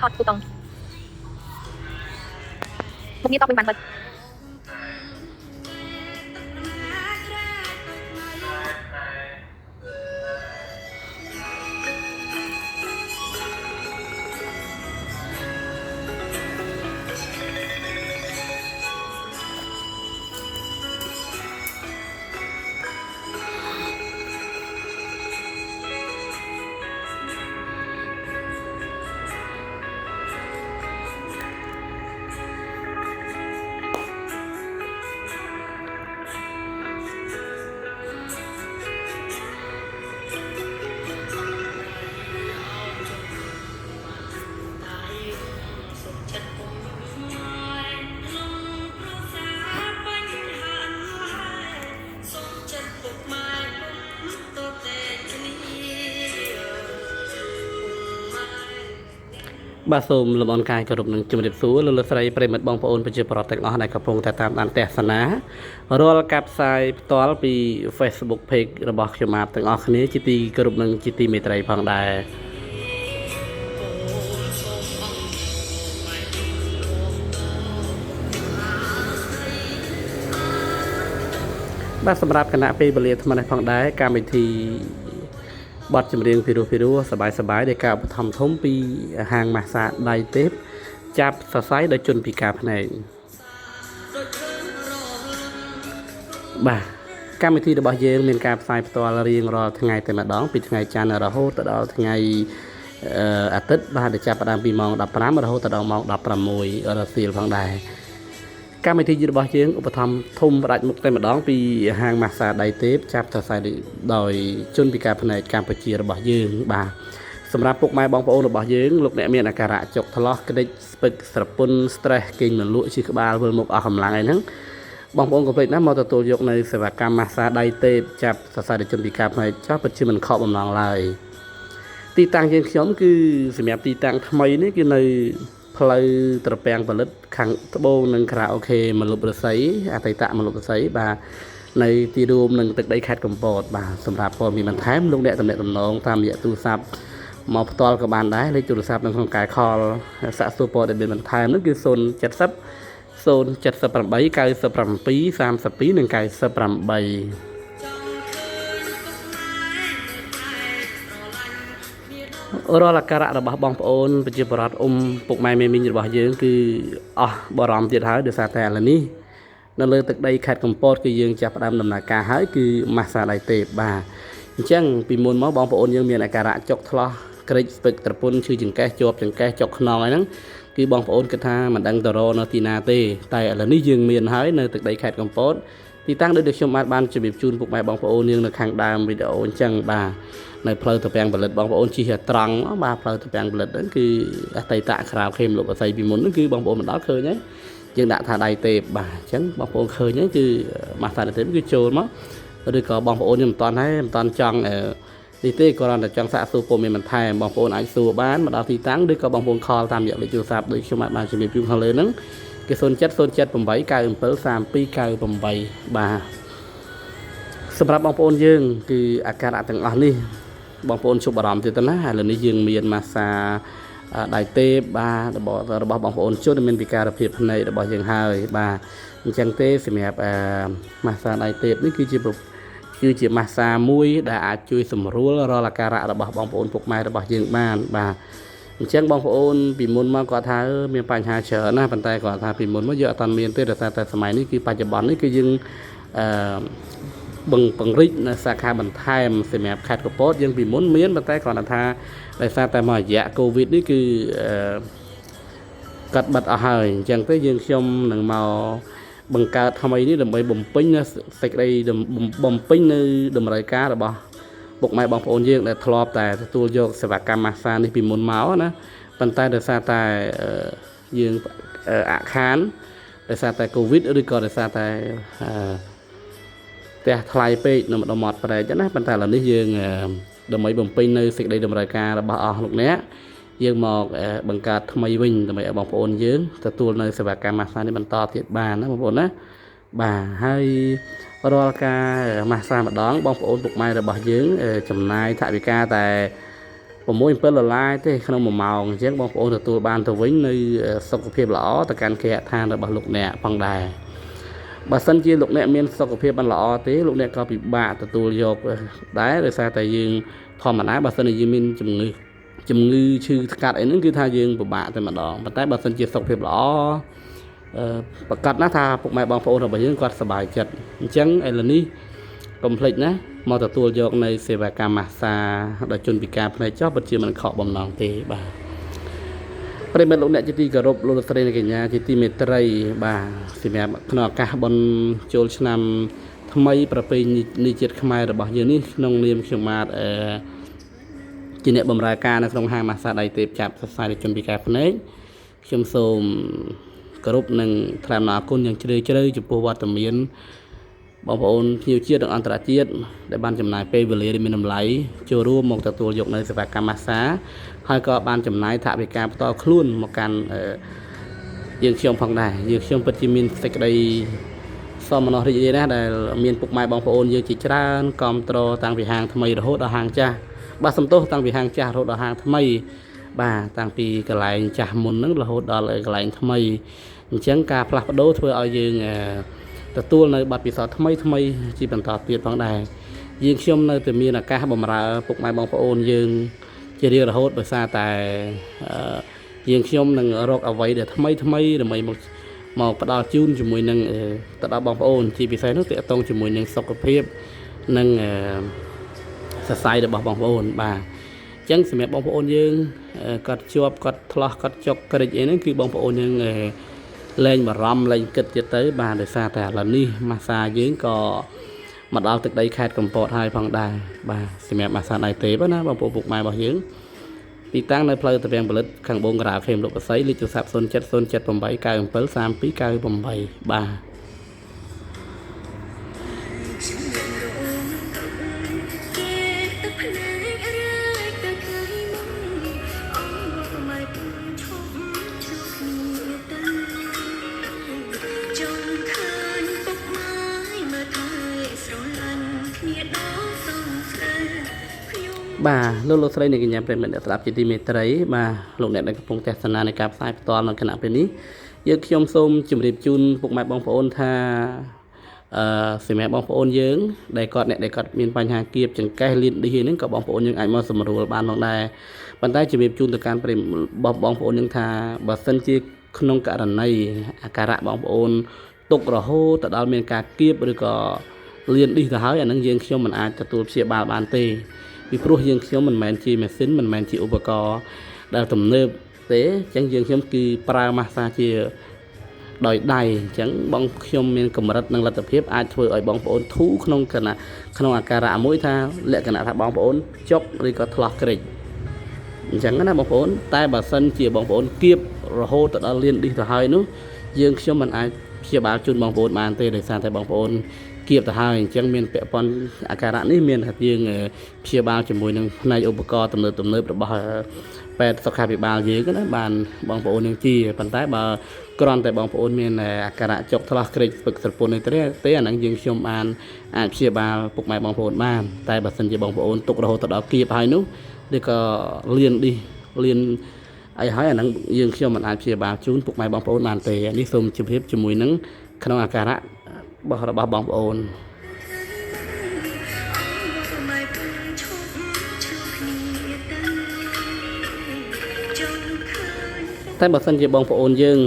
อดถูกต้องมุมนี้ต้องเป็นบันเบิดបាទសូមលំអរកាយគោរពនឹងជំរាបសួរលោកស្រីប្រិមិត្តបងប្អូនប្រជាពលរដ្ឋទាំងអស់ដែលកំពុងតែតាមដានទស្សនារាល់ការផ្សាយផ្ទាល់ពី Facebook Page របស់ខ្ញុំបាទទាំងអស់គ្នាជាទីគោរពនឹងជាទីមេត្រីផងដែរបាទសម្រាប់គណៈពេលវេលាថ្មនេះផងដែរកម្មវិធីបទចម្រៀងពីរោះសបាយៗដែលការឧបត្ថម្ភធំពីហាងម៉ាស្សាដៃទេពចាប់សរសៃដោយជនពិការភ្នែកបាទកម្មវិធីរបស់យើងមានការផ្សាយផ្ទាល់រៀងរាល់ថ្ងៃតែម្ដងពីថ្ងៃច័ន្ទរហូតដល់ថ្ងៃអាទិត្យបាទចាប់ផ្ដើមពីម៉ោង 15 រហូតដល់ម៉ោង 16 រសៀលផងដែរកម្មវិធីរបស់យើងឧបត្ថម្ភធំផ្ដាច់មុខតែម្ដងពីហាងម៉ាស្សាដៃទេពចាប់សរសៃដោយជនពិការភ្នែកកម្ពុជារបស់យើងបាទសម្រាប់ពុកម៉ែបងប្អូនរបស់យើងលោកអ្នកមានអាការៈចុកថ្លោះក្តិចស្ពឹកស្រពន់ stress គេងមិនលក់ជិះក្បាលវិលមុខអស់កម្លាំងអីហ្នឹងបងប្អូនកុំភ្លេចណាមកទទួលយកនៅសេវាកម្មម៉ាស្សាដៃទេពចាប់សរសៃដោយជនពិការភ្នែកចោះពិតជាមិនខកបំណងឡើយទីតាំងយើងខ្ញុំគឺសម្រាប់ទីតាំងថ្មីនេះគឺនៅផ្លូវត្រពាំងផលិតខាងត្បូងនិងខារ៉ាអូខេមលុបរស័យអតីតមលុបរស័យបាទនៅទីរួមនឹងទឹកដីខេត្តកំពតបាទសម្រាប់ព័ត៌មានបន្ថែមលោកអ្នកតំណែងតំណងតាមរយៈទូរស័ព្ទមកផ្ទាល់ក៏បានដែរលេខទូរស័ព្ទនៅក្នុងការខលសាកសួរព័ត៌មានបន្ថែមនោះគឺ070 078 97 32 និង 98រាល់អាការៈរបស់បងប្អូនប្រជាពលរដ្ឋពុកម៉ែមេមីងរបស់យើងគឺអស់បារម្ភទៀតហើយដោយសារតែឥឡូវនេះនៅលើទឹកដីខេត្តកំពតគឺយើងចាប់ផ្ដើមដំណើរការហើយគឺម៉ាស្សាដៃទេពបាទអញ្ចឹងពីមុនមកបងប្អូនយើងមានអាការៈចុកថ្លោះក្រិចស្ពឹកត្រពុនឈឺចង្កេះជាប់ចង្កេះចុកខ្នងអីហ្នឹងគឺបងប្អូនគិតថាមិនដឹងទៅរកនៅទីណាទេតែឥឡូវនេះយើងមានហើយនៅទឹកដីខេត្តកំពតទីតាំងដូចខ្ញុំបានជម្រាបជូនពុកម៉ែបងប្អូនយើងនៅខាងដើមវីដេអូអញ្ចឹងបាទនៅផ្លូវត្រពាំងផលិតបងប្អូនជិះត្រង់បាទផ្លូវត្រពាំងផលិតហ្នឹងគឺអតីតក្រៅខេមលោកអស័យពីមុនហ្នឹងគឺបងប្អូនមិនដល់ឃើញហើយយើងដាក់ថាដៃទេពបាទអញ្ចឹងបងប្អូនឃើញហ្នឹងគឺម៉ាស្សាដៃទេពគឺចូលមកឬក៏បងប្អូនយើងមិនតាន់ចង់នេះទេគ្រាន់តែចង់សាកសួរព័ត៌មានបន្ថែមបងប្អូនអាចសួរបានមកដល់ទីតាំងឬក៏បងប្អូនខលតាមរយៈលេខទូរស័ព្ទដូចខ្ញុំបានជម្រាបជូនខាងលើហ្នឹងគឺ07 078 97 3298បាទសម្រាប់បងប្អូនយើងគឺអាការៈទាំងអស់នេះបងប្អូនជួបអារម្មណ៍ទៀតណាឥឡូវនេះយើងមានម៉ាស្សាដៃទេពបាទរបស់បងប្អូនជនមានពិការភាពភ្នែករបស់យើងហើយបាទអញ្ចឹងទេសម្រាប់ម៉ាស្សាដៃទេពនេះគឺជាម៉ាស្សាមួយដែលអាចជួយសម្រួលរាល់អាការៈរបស់បងប្អូនពុកម៉ែរបស់យើងបានបាទអញ្ចឹងបងប្អូនពីមុនមកគាត់ថាមានបញ្ហាច្រើនណាស់ប៉ុន្តែគាត់ថាពីមុនមកយើងអត់តាន់មានទេដោយសារតែសម័យនេះគឺបច្ចុប្បន្ននេះគឺយើងបង្រិចនៅសាខាបន្ថែមសម្រាប់ខេត្តកំពតយើងពីមុនមានប៉ុន្តែគ្រាន់តែថាដោយសារតែមករយៈកូវីដនេះគឺកាត់បិទអស់ហើយអញ្ចឹងទេយើងខ្ញុំនឹងមកបង្កើតថ្មីនេះដើម្បីបំពេញនៅសេចក្តីបំពេញនៅតម្រូវការរបស់ពុកម៉ែបងប្អូនយើងដែលធ្លាប់តែទទួលយកសេវាកម្មម៉ាស្សានេះពីមុនមកណាប៉ុន្តែដោយសារតែយើងអាក់ខានដោយសារតែកូវីដឬក៏ដោយសារតែផ្ទះថ្លៃពេកនៅម្ដុំមាត់ប្រែកណាប៉ុន្តែឥឡូវនេះយើងដើម្បីបំពេញនៅសេចក្តីតម្រូវការរបស់អស់លោកអ្នកយើងមកបង្កើតថ្មីវិញដើម្បីឲ្យបងប្អូនយើងទទួលនៅសេវាកម្មម៉ាស្សានេះបន្តទៀតបានណាបងប្អូនណាបាទហើយរាល់ការម៉ាស្សាម្ដងបងប្អូនពុកម៉ែរបស់យើងចំណាយថវិកាតែ 6-7 ដុល្លារទេក្នុង1ម៉ោងអញ្ចឹងបងប្អូនទទួលបានទៅវិញនៅសុខភាពល្អទៅកាន់គេហដ្ឋានរបស់លោកអ្នកផងដែរបើសិនជាលោកអ្នកមានសុខភាពមិនល្អទេលោកអ្នកក៏ពិបាកទទួលយកដែរដោយសារតែយើងធម្មតាបើសិនជាយើងមានជំងឺឈឺថ្កាត់អីហ្នឹងគឺថាយើងពិបាកតែម្ដងប៉ុន្តែបើសិនជាសុខភាពល្អប្រកាសណាស់ថាពុកម៉ែបងប្អូនរបស់យើងគាត់សប្បាយចិត្តអញ្ចឹងឥឡូវនេះកុំភ្លេចណាមកទទួលយកនៅសេវាកម្មម៉ាស្សាដល់ជនពិការភ្នែកចោះពិតជាមិនខកបំណងទេបាទប្រិមិត្តលោកអ្នកជាទីគោរពលោកស្រីនិងកញ្ញាជាទីមេត្រីបាទសម្រាប់ក្នុងឱកាសបុណ្យចូលឆ្នាំថ្មីប្រពៃណីជាតិខ្មែររបស់យើងនេះក្នុងនាមខ្ញុំបាទជាអ្នកបម្រើការនៅក្នុងហាងម៉ាស្សាដៃទេពចាប់សរសៃជនពិការភ្នែកខ្ញុំសូមគោរពនិងថ្លែងអំណរគុណយ៉ាងជ្រាលជ្រៅចំពោះវត្តមានបងប្អូនភ្ញៀវជាតិនិងអន្តរជាតិដែលបានចំណាយពេលវេលាមានតម្លៃចូលរួមមកទទួលយកនៅសេវាកម្មម៉ាស្សាហើយក៏បានចំណាយថវិកាផ្ទាល់ខ្លួនមកកាន់យើងខ្ញុំផងដែរយើងខ្ញុំពិតជាមានសេចក្តីសោមនស្សរីករាយណាស់ដែលមានពុកម៉ែបងប្អូនយើងជាច្រើនគ្រប់គ្រងតាំងពីហាងថ្មីរហូតដល់ហាងចាស់បាទសំទោសតាំងពីហាងចាស់រហូតដល់ហាងថ្មីបាទតាំងពីកន្លែងចាស់មុនហ្នឹងរហូតដល់កន្លែងថ្មីអញ្ចឹងការផ្លាស់ប្ដូរធ្វើឲ្យយើងទទួលនៅបទពិសោធន៍ថ្មីជាបន្តទៀតផងដែរយើងខ្ញុំនៅតែមានឱកាសបម្រើពុកម៉ែបងប្អូនយើងជារៀងរហូតដោយសារតែយើងខ្ញុំនឹងរកអ្វីដែលថ្មីដើម្បីមកផ្ដល់ជូនជាមួយនឹងទៅដល់បងប្អូនជាពិសេសនោះទាក់ទងជាមួយនឹងសុខភាពនិងសរសៃរបស់បងប្អូនបាទអញ្ចឹងសម្រាប់បងប្អូនយើងគាត់ជាប់គាត់ឆ្លោះគាត់ចុកក្រិចអីហ្នឹងគឺបងប្អូនយើងលែងបារម្ភលែងគិតទៀតទៅបាទដោយសារតែឥឡូវនេះម៉ាស្សាយើងក៏មកដល់ទឹកដីខេត្តកំពតហើយផងដែរបាទសម្រាប់ម៉ាស្សាដៃទេពណាបងប្អូនពុកម៉ែរបស់យើងទីតាំងនៅផ្លូវតាវាំងផលិតខាងបងក្រាលខេមលោកបស័យលេខទូរស័ព្ទ0707973298បាទបាទលោកស្រីនៃកញ្ញាប្រិមត្តអ្នកស្ដាប់ជាទីមេត្រីបាទលោកអ្នកដែលកំពុងទស្សនានៃការផ្សាយផ្ទាល់នៅគណៈពេលនេះយើងខ្ញុំសូមជម្រាបជូនពុកម៉ែបងប្អូនថាសម្រាប់បងប្អូនយើងដែលគាត់មានបញ្ហាគៀបចង្កេះលៀនឌីហ្នឹងក៏បងប្អូនយើងអាចមកសម្រួលបានផងដែរប៉ុន្តែជម្រាបជូនទៅកាន់ប្រិមបងប្អូនយើងថាបើសិនជាក្នុងករណីអាការៈបងប្អូនទុករហូតទៅដល់មានការគៀបឬក៏លៀនឌីទៅហើយអានឹងយើងខ្ញុំមិនអាចទទួលព្យាបាលបានទេពីព្រោះយើងខ្ញុំមិនមែនជាម៉ាស៊ីនមិនមែនជាឧបករណ៍ដែលទំនើបទេអញ្ចឹងយើងខ្ញុំគឺប្រើម៉ាស្សាជាដោយដៃអញ្ចឹងបងខ្ញុំមានកម្រិតនិងលទ្ធភាពអាចធ្វើឲ្យបងប្អូនធូរក្នុងអាការៈមួយថាលក្ខណៈថាបងប្អូនចុកឬក៏ឆ្លោះក្រិចអញ្ចឹងណាបងប្អូនតែបើសិនជាបងប្អូនគៀបរហូតទៅដល់លៀនឌីសទៅហើយនោះយើងខ្ញុំមិនអាចព្យាបាលជូនបងប្អូនបានទេដោយសារតែបងប្អូនគៀបទៅហើយអញ្ចឹងមានពាក់ព័ន្ធអាការៈនេះមានថាយើងព្យាបាលជាមួយនឹងផ្នែកឧបករណ៍ទំនើបរបស់ពេទ្យសុខាភិបាលយើងណាបានបងប្អូននឹងជាប៉ុន្តែបើគ្រាន់តែបងប្អូនមានអាការៈចុកឆ្លោះក្រិចស្ពឹកស្រពោននេះទេអាហ្នឹងយើងខ្ញុំអាចព្យាបាលពុកម៉ែបងប្អូនបានតែបើសិនជាបងប្អូនទុករហូតទៅដល់គៀបហើយនោះឬក៏លៀនឌីលៀនអីហើយអាហ្នឹងយើងខ្ញុំមិនអាចព្យាបាលជូនពុកម៉ែបងប្អូនបានទេនេះសូមជម្រាបជាមួយនឹងក្នុងអាការៈរបស់បងប្អូនតែបើសិនជាបងប្អូនយើង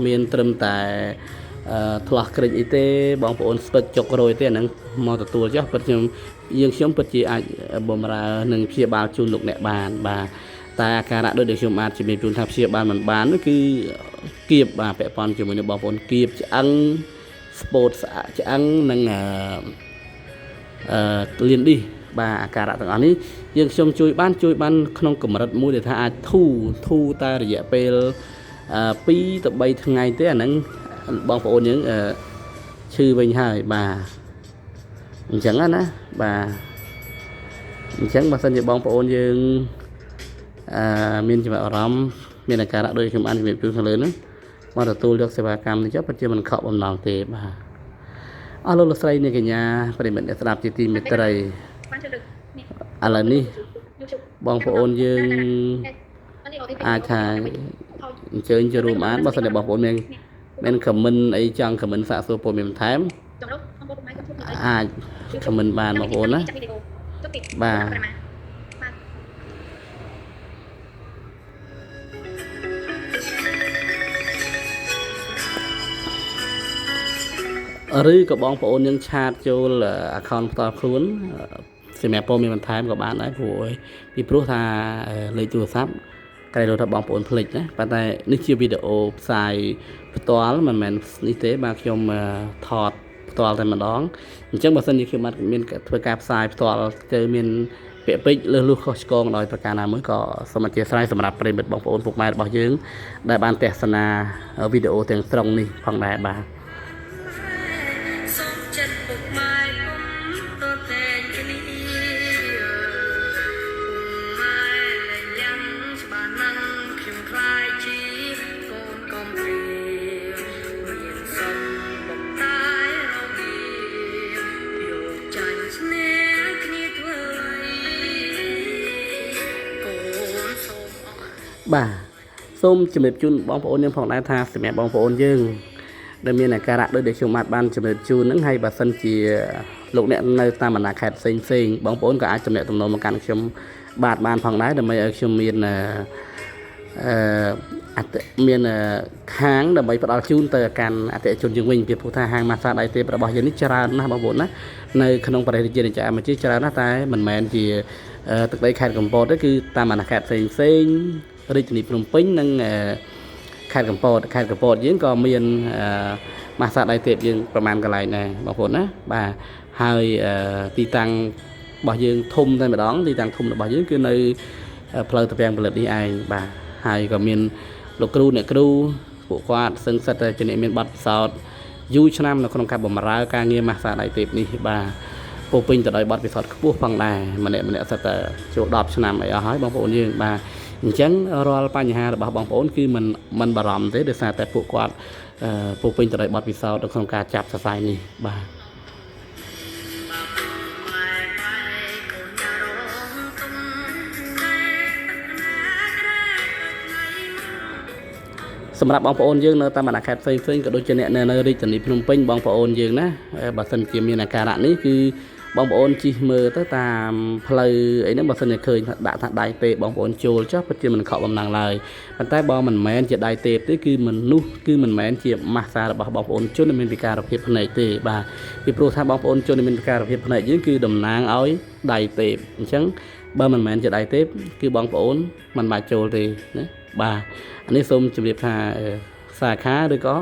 មានត្រឹមតែឆ្លោះក្រិចអីទេបងប្អូនស្ពឹកចុករយទេអាហ្នឹងមកទទួលចុះពិតយើងខ្ញុំពិតជាអាចបម្រើនិងព្យាបាលជូនលោកអ្នកបានបាទតែអាការៈដូចខ្ញុំអាចជំរាបជូនថាព្យាបាលមិនបានគឺគៀបបាទពាក់ព័ន្ធជាមួយនឹងបងប្អូនគៀបឆ្អឹងស្ពោតស្អាតឆ្អឹងនិងលៀនឌីសបាទអាការៈទាំងអស់នេះយើងខ្ញុំជួយបានក្នុងកម្រិតមួយដែលថាអាចធូរតែរយៈពេល2ទៅ3ថ្ងៃទេអាហ្នឹងបងប្អូនយើងឈឺវិញហើយបាទអញ្ចឹងណាបាទអញ្ចឹងបើសិនជាបងប្អូនយើងមានចំណាប់អារម្មណ៍មានអាការៈដូចខ្ញុំបានជំរាបជូនខាងលើហ្នឹងមកទទួលយកសេវាកម្មនេះចុះពិតជាមិនខកបំណងទេបាទអស់លោកស្រីអ្នកកញ្ញាប្រិមត្តអ្នកស្ដាប់ជាទីមេត្រីឥឡូវនេះ បងប្អូនយើងអាចថាអញ្ជើញចូលរួមអានបើសិនតែបងប្អូនមានខមមិនអីចង់ខមមិនសាកសួរព័ត៌មានបន្ថែមអាចខមមិនបានបងប្អូនណាបាទឬក៏បងប្អូនយើងឆាតចូល account ផ្ទាល់ខ្លួនសម្រាប់ព័ត៌មានបន្ថែមក៏បានដែរពីព្រោះថាលេខទូរស័ព្ទក្រែងថាបងប្អូនភ្លេចណាប៉ុន្តែនេះជាវីដេអូផ្សាយផ្ទាល់មិនមែននេះទេបាទខ្ញុំថតផ្ទាល់តែម្ដងអញ្ចឹងបើសិនជាខ្ញុំមានធ្វើការផ្សាយផ្ទាល់ទៅមានពាក្យពេចន៍លើសលុះខុសឆ្គងដោយប្រការណាមួយក៏សូមអធិស្ឋានសម្រាប់ប្រិយមិត្តបងប្អូនពុកម៉ែរបស់យើងដែលបានទស្សនាវីដេអូទាំងស្រុងនេះផងដែរបាទបាទសូមជម្រាបជូនបងប្អូនយើងផងដែរថាសម្រាប់បងប្អូនយើងដែលមានអាការៈដូចដែលខ្ញុំបានជម្រាបជូនហ្នឹងហើយបើសិនជាលោកអ្នកនៅតាមបណ្ដាខេត្តផ្សេងបងប្អូនក៏អាចចំណេះទំនោរមកកាន់ខ្ញុំបានផងដែរដើម្បីឲ្យខ្ញុំមានមានហាងដើម្បីផ្ដល់ជូនទៅកាន់អតិថិជនយើងវិញពីព្រោះថាហាងម៉ាស្សាដៃទេរបស់យើងនេះច្រើនណាស់បងប្អូនណានៅក្នុងប្រទេសរាជាណាចក្រកម្ពុជាច្រើនណាស់តែមិនមែនជាទឹកដីខេត្តកំពតទេគឺតាមបណ្ដាខេត្តផ្សេងរាជធានីភ្នំពេញនិងខេត្តកំពតយើងក៏មានម៉ាស្សាដៃទេយើងប្រហែលកន្លែងដែរបងប្អូនណាបាទហើយទីតាំងរបស់យើងធំតែម្ដងទីតាំងធំរបស់យើងគឺនៅផ្លូវតាពាំងផលិតនេះឯងបាទហើយក៏មានលោកគ្រូអ្នកគ្រូពួកគាត់សឹងសិតតែជាអ្នកមានបទពិសោធន៍យូរឆ្នាំនៅក្នុងការបម្រើការងារម៉ាស្សាដៃទេនេះបាទពោពេញទៅដោយបទពិសោធន៍ខ្ពស់ផងដែរម្នាក់សិតតែចូល10ឆ្នាំអីអស់ហើយបងប្អូនយើងបាទអញ្ចឹងរាល់បញ្ហារបស់បងប្អូនគឺមិនបារម្ភទេដោយសារតែពួកគាត់ពោពេញទៅដោយបទពិសោធន៍នៅក្នុងការចាប់សរសៃនេះបាទសម្រាប់បងប្អូនយើងនៅតាមបណ្ដាខេត្តផ្សេងក៏ដូចជាអ្នកនៅរាជធានីភ្នំពេញបងប្អូនយើងណាបើសិនជាមានអាការៈនេះគឺបងប្អូនជិះមើលទៅតាមផ្លូវអីហ្នឹងបើសិនជាឃើញដាក់ថាដៃទេបងប្អូនចូលចុះពិតជាមិនខកបំណងឡើយប៉ុន្តែបើមិនមែនជាដៃទេទេគឺមិនមែនជាម៉ាស្សារបស់បងប្អូនជនដែលមានពិការភាពភ្នែកទេបាទពីព្រោះថាបងប្អូនជនដែលមានពិការភាពភ្នែកយើងគឺតំណាងឲ្យដៃទេអញ្ចឹងបើមិនមែនជាដៃទេគឺបងប្អូនមិនបាច់ចូលទេណាបាទនេះសូមជម្រាបថាសាខាឬក៏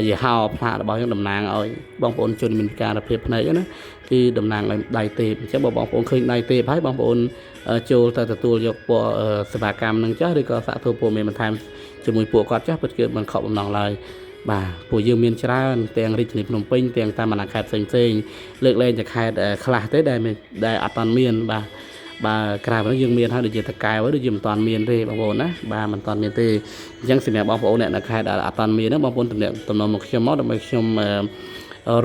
យីហោផ្លាករបស់យើងតំណាងឲ្យបងប្អូនជនមានពិការភាពភ្នែកណាគឺតំណាងឲ្យដៃទេអញ្ចឹងបើបងប្អូនឃើញដៃទេហើយបងប្អូនចូលទៅទទួលយកពណ៌សេវាកម្មនឹងចាស់ឬក៏សាកធ្វើព័ត៌មានបន្ថែមជាមួយពួកគាត់ចាស់ពិតគឺមិនខកបំណងឡើយបាទពួកយើងមានច្រើនទាំងរាជធានីភ្នំពេញទាំងតាមបណ្ដាខេត្តផ្សេងលើកលែងតែខេត្តខ្លះទេដែលអត់ទាន់មានបាទបើក្រៅហ្នឹងយើងមានហើយដូចជាតកែវដូចជាមិនតាន់មានទេបងប្អូនណាបាទមិនតាន់មានទេអញ្ចឹងសម្រាប់បងប្អូនអ្នកនៅខេត្តដែលអត់តាន់មានហ្នឹងបងប្អូនតំណមកខ្ញុំមកដើម្បីខ្ញុំ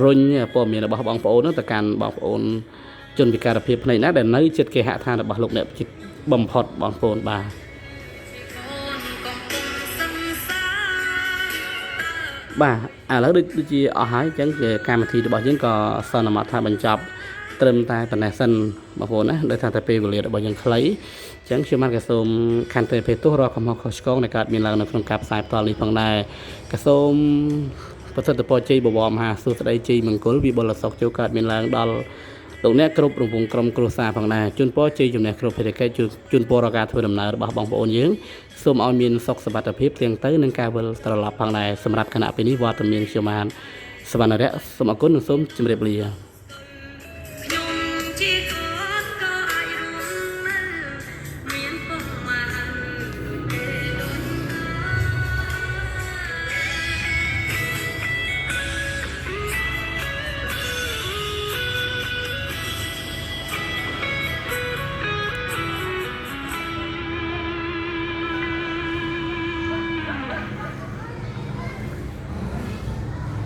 រុញព័ត៌មានរបស់បងប្អូនហ្នឹងទៅកាន់បងប្អូនជនពិការភាពភ្នែកណាដែលនៅជិតគេហដ្ឋានរបស់លោកអ្នកជិតបំផុតបងប្អូនបាទបាទឥឡូវដូចជាអស់ហើយអញ្ចឹងកម្មវិធីរបស់យើងក៏សន្មតថាបញ្ចប់ត្រឹមតែប៉ុណ្ណេះសិនបងប្អូនណាដោយសារតែពេលវេលារបស់យើងខ្លីអញ្ចឹងខ្ញុំបានក៏សូមខន្តីអភ័យទោសរាល់កំហុសខុសឆ្គងដែលកើតមានឡើងនៅក្នុងការផ្សាយផ្ទាល់នេះផងដែរក៏សូមប្រសិទ្ធពរជ័យបវរមហាសួស្តីជ័យមង្គលវិបុលសុខចូលកើតមានឡើងដល់លោកអ្នកគ្រប់រង្វង់ក្រុមគ្រួសារផងដែរជូនពរជ័យជំនះគ្រប់ភារកិច្ចជូនពរដល់ការធ្វើដំណើររបស់បងប្អូនយើងសូមឲ្យមានសុខសុវត្ថិភាពទាំងទៅនិងការវិលត្រឡប់ផងដែរសម្រាប់គណៈពេលនេះវត្តមានខ្ញុំបានសវណ្ណរៈសូមអរគុណនិងសូមជម្រាបលា